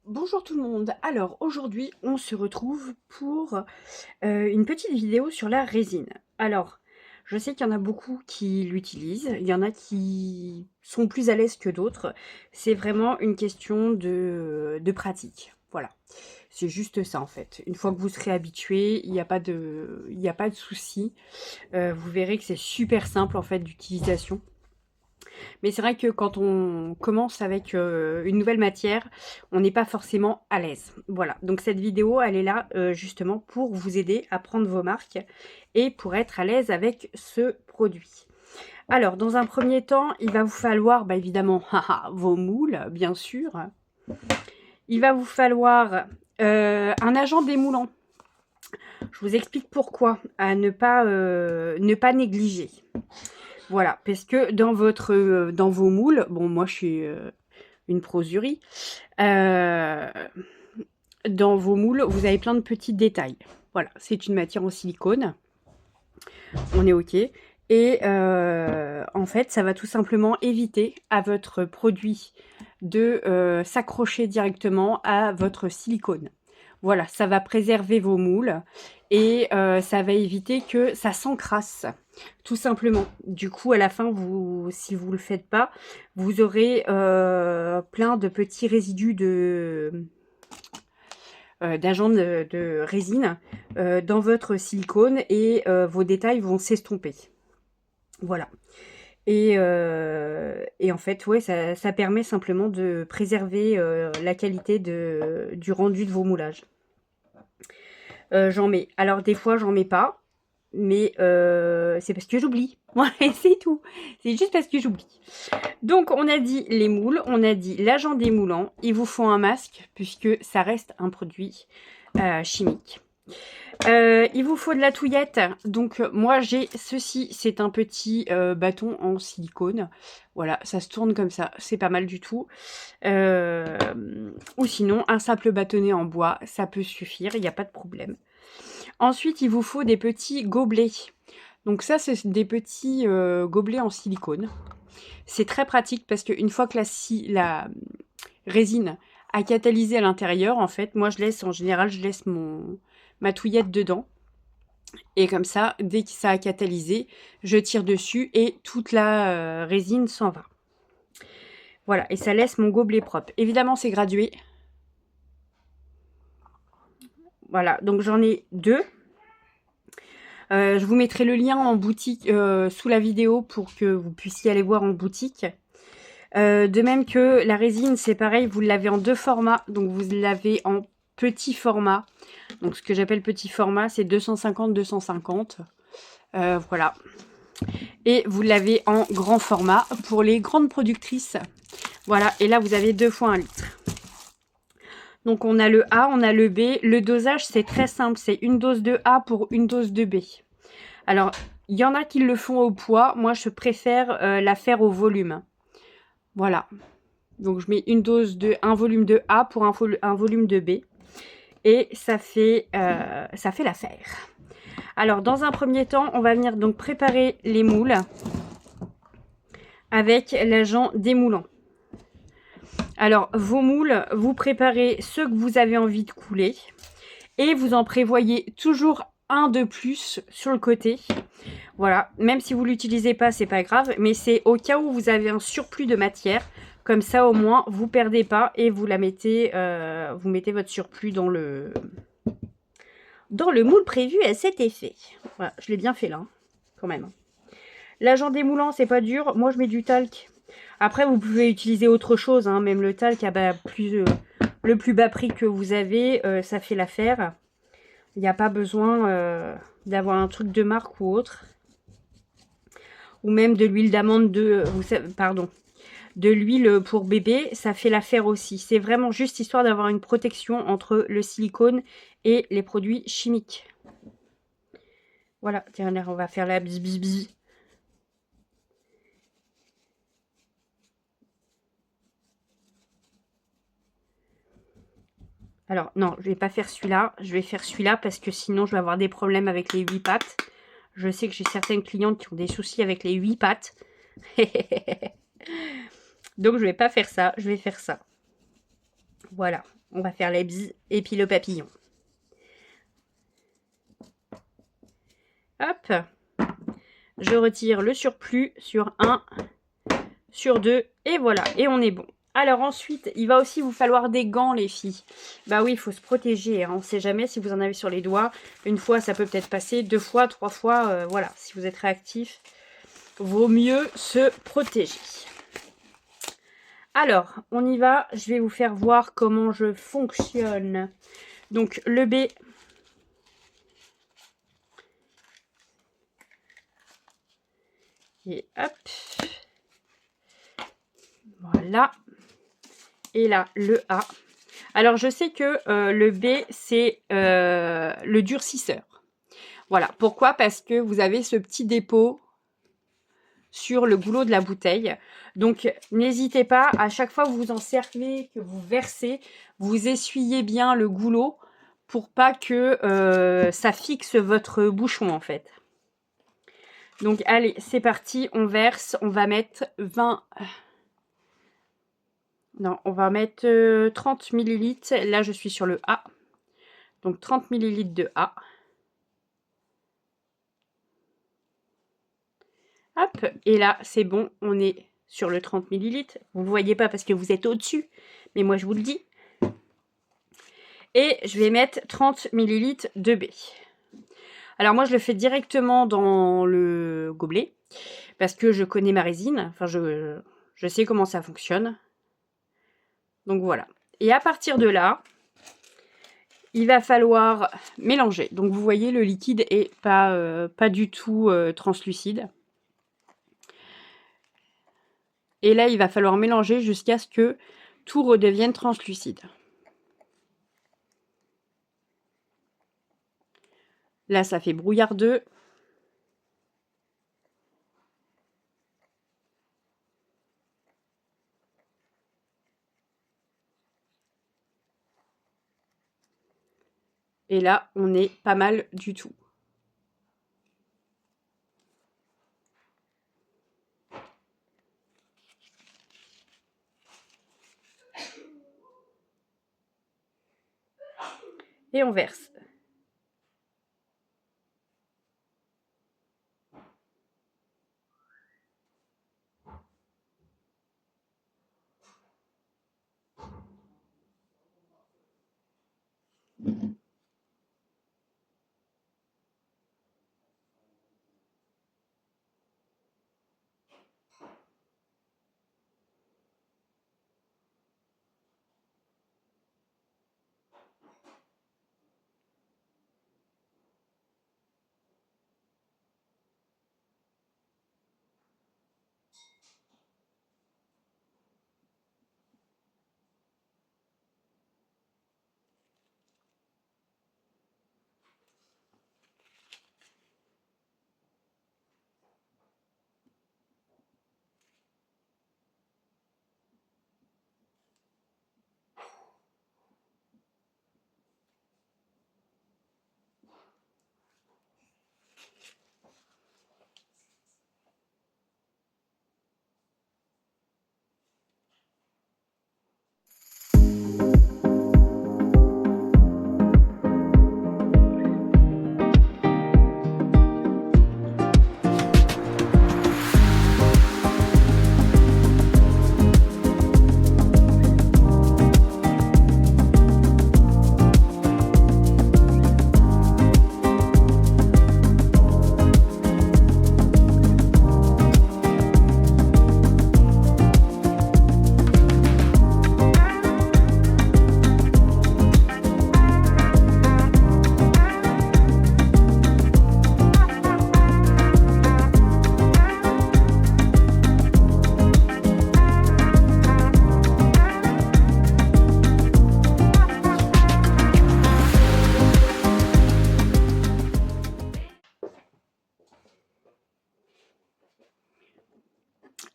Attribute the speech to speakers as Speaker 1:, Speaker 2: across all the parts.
Speaker 1: Bonjour tout le monde. Alors aujourd'hui, on se retrouve pour une petite vidéo sur la résine. Alors, je sais qu'il y en a beaucoup qui l'utilisent, il y en a qui sont plus à l'aise que d'autres. C'est vraiment une question de pratique. Voilà, c'est juste ça en fait. Une fois que vous serez habitué, il n'y a pas de souci. Vous verrez que c'est super simple en fait d'utilisation. Mais c'est vrai que quand on commence avec une nouvelle matière, on n'est pas forcément à l'aise. Voilà, donc cette vidéo, elle est là justement pour vous aider à prendre vos marques et pour être à l'aise avec ce produit. Alors, dans un premier temps, il va vous falloir, évidemment, vos moules, bien sûr. Il va vous falloir un agent démoulant. Je vous explique pourquoi, à ne pas négliger. Voilà, parce que dans vos moules, bon, moi je suis une prosurie, dans vos moules, vous avez plein de petits détails. Voilà, c'est une matière en silicone, on est OK. Et en fait, ça va tout simplement éviter à votre produit de s'accrocher directement à votre silicone. Voilà, ça va préserver vos moules et ça va éviter que ça s'encrasse, tout simplement. Du coup, à la fin, si vous ne le faites pas, vous aurez plein de petits résidus d'agents de résine dans votre silicone et vos détails vont s'estomper. Voilà. Et en fait, ouais, ça permet simplement de préserver la qualité du rendu de vos moulages. J'en mets. Alors des fois, j'en mets pas, mais c'est parce que j'oublie. Voilà, c'est tout. C'est juste parce que j'oublie. Donc, on a dit les moules, on a dit l'agent démoulant. Il vous faut un masque, puisque ça reste un produit chimique. Il vous faut de la touillette. Donc, moi, j'ai ceci. C'est un petit bâton en silicone. Voilà, ça se tourne comme ça. C'est pas mal du tout. Ou sinon, un simple bâtonnet en bois, ça peut suffire. Il n'y a pas de problème. Ensuite, il vous faut des petits gobelets. Donc ça, c'est des petits gobelets en silicone. C'est très pratique parce qu'une fois que la résine a catalysé à l'intérieur, en fait, moi, en général, je laisse ma touillette dedans. Et comme ça, dès que ça a catalysé, je tire dessus et toute la résine s'en va. Voilà, et ça laisse mon gobelet propre. Évidemment, c'est gradué. Voilà, donc j'en ai deux. Je vous mettrai le lien en boutique sous la vidéo pour que vous puissiez aller voir en boutique. De même que la résine, c'est pareil, vous l'avez en deux formats. Donc vous l'avez en petit format. Donc ce que j'appelle petit format, c'est 250-250. Voilà. Et vous l'avez en grand format pour les grandes productrices. Voilà, et là vous avez 2 fois 1 litre. Donc on a le A, on a le B. Le dosage, c'est très simple. C'est une dose de A pour une dose de B. Alors, il y en a qui le font au poids. Moi, je préfère la faire au volume. Voilà. Donc, je mets un volume de A pour un volume de B. Et ça fait l'affaire. Alors, dans un premier temps, on va venir donc préparer les moules avec l'agent démoulant. Alors, vos moules, vous préparez ceux que vous avez envie de couler. Et vous en prévoyez toujours un de plus sur le côté. Voilà, même si vous ne l'utilisez pas, c'est pas grave. Mais c'est au cas où vous avez un surplus de matière. Comme ça, au moins, vous ne perdez pas et vous mettez votre surplus dans le moule prévu à cet effet. Voilà, je l'ai bien fait là, quand même. L'agent démoulant, c'est pas dur. Moi, je mets du talc. Après, vous pouvez utiliser autre chose, hein. Même le talc, le plus bas prix que vous avez, ça fait l'affaire. Il n'y a pas besoin d'avoir un truc de marque ou autre. Ou même de l'huile d'amande de l'huile pour bébé, ça fait l'affaire aussi. C'est vraiment juste histoire d'avoir une protection entre le silicone et les produits chimiques. Voilà, tiens, là, on va faire la bzz. Alors, non, je vais pas faire celui-là. Je vais faire celui-là parce que sinon, je vais avoir des problèmes avec les 8 pattes. Je sais que j'ai certaines clientes qui ont des soucis avec les 8 pattes. Donc, je vais pas faire ça. Je vais faire ça. Voilà. On va faire les bzz et puis le papillon. Hop. Je retire le surplus sur 1, sur 2 et voilà. Et on est bon. Alors ensuite, il va aussi vous falloir des gants, les filles. Bah oui, il faut se protéger. Hein. On ne sait jamais si vous en avez sur les doigts. Une fois, ça peut peut-être passer. 2 fois, 3 fois. Voilà, si vous êtes réactif, vaut mieux se protéger. Alors, on y va. Je vais vous faire voir comment je fonctionne. Donc, le B. Et hop. Voilà. Et là, le A. Alors, je sais que le B, c'est le durcisseur. Voilà. Pourquoi? Parce que vous avez ce petit dépôt sur le goulot de la bouteille. Donc, n'hésitez pas, à chaque fois que vous en servez, que vous versez, vous essuyez bien le goulot pour pas que ça fixe votre bouchon, en fait. Donc, allez, c'est parti. On verse. On va mettre 20... Non, on va mettre 30 ml. Là, je suis sur le A. Donc, 30 ml de A. Hop. Et là, c'est bon. On est sur le 30 ml. Vous ne le voyez pas parce que vous êtes au-dessus. Mais moi, je vous le dis. Et je vais mettre 30 ml de B. Alors, moi, je le fais directement dans le gobelet. Parce que je connais ma résine. Enfin, je sais comment ça fonctionne. Donc, voilà. Et à partir de là... il va falloir mélanger. Donc, vous voyez, le liquide est pas du tout translucide. Et là, il va falloir mélanger jusqu'à ce que tout redevienne translucide. Là, ça fait brouillardeux. Et là, on est pas mal du tout. Et on verse.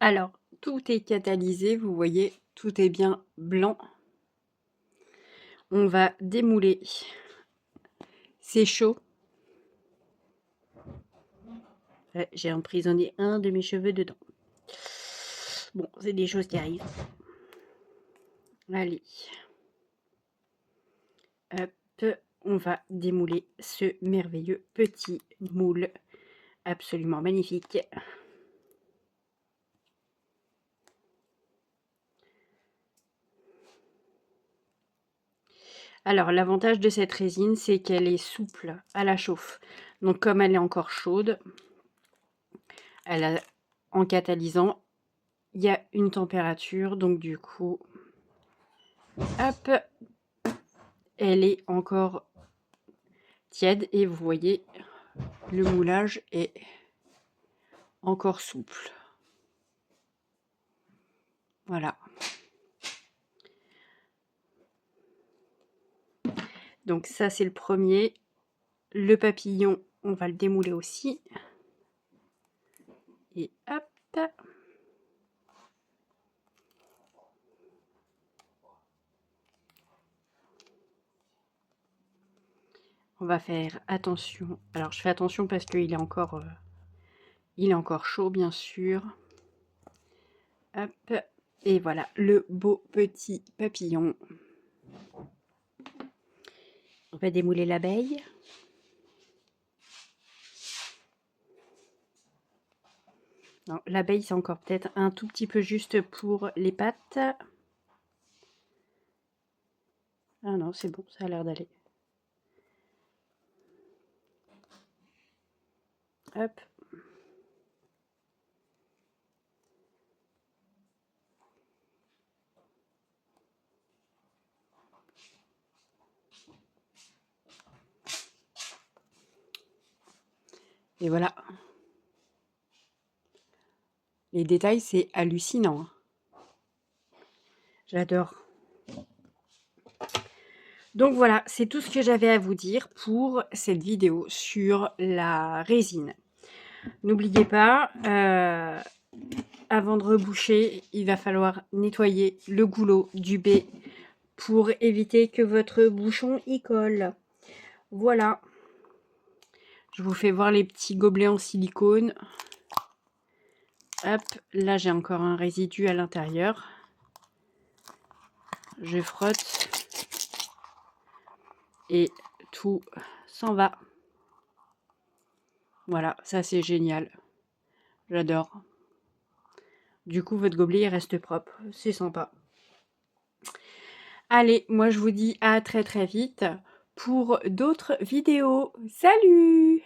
Speaker 1: Alors, tout est catalysé, vous voyez, tout est bien blanc. On va démouler. C'est chaud. J'ai emprisonné un de mes cheveux dedans. Bon, c'est des choses qui arrivent. Allez. Hop, on va démouler ce merveilleux petit moule absolument magnifique. Alors, l'avantage de cette résine, c'est qu'elle est souple à la chauffe. Donc, comme elle est encore chaude, en catalysant, il y a une température. Donc, du coup, hop, elle est encore tiède. Et vous voyez, le moulage est encore souple. Voilà. Donc, ça, c'est le premier. Le papillon, on va le démouler aussi. Et hop. On va faire attention. Alors, je fais attention parce qu'il est encore chaud, bien sûr. Hop. Et voilà, le beau petit papillon. On va démouler l'abeille. Non, l'abeille, c'est encore peut-être un tout petit peu juste pour les pattes. Ah non, c'est bon, ça a l'air d'aller. Hop. Et voilà. Les détails, c'est hallucinant. J'adore. Donc voilà, c'est tout ce que j'avais à vous dire pour cette vidéo sur la résine. N'oubliez pas, avant de reboucher, il va falloir nettoyer le goulot du B pour éviter que votre bouchon y colle. Voilà. Je vous fais voir les petits gobelets en silicone. Hop, là j'ai encore un résidu à l'intérieur. Je frotte. Et tout s'en va. Voilà, ça c'est génial. J'adore. Du coup, votre gobelet il reste propre. C'est sympa. Allez, moi je vous dis à très très vite pour d'autres vidéos. Salut!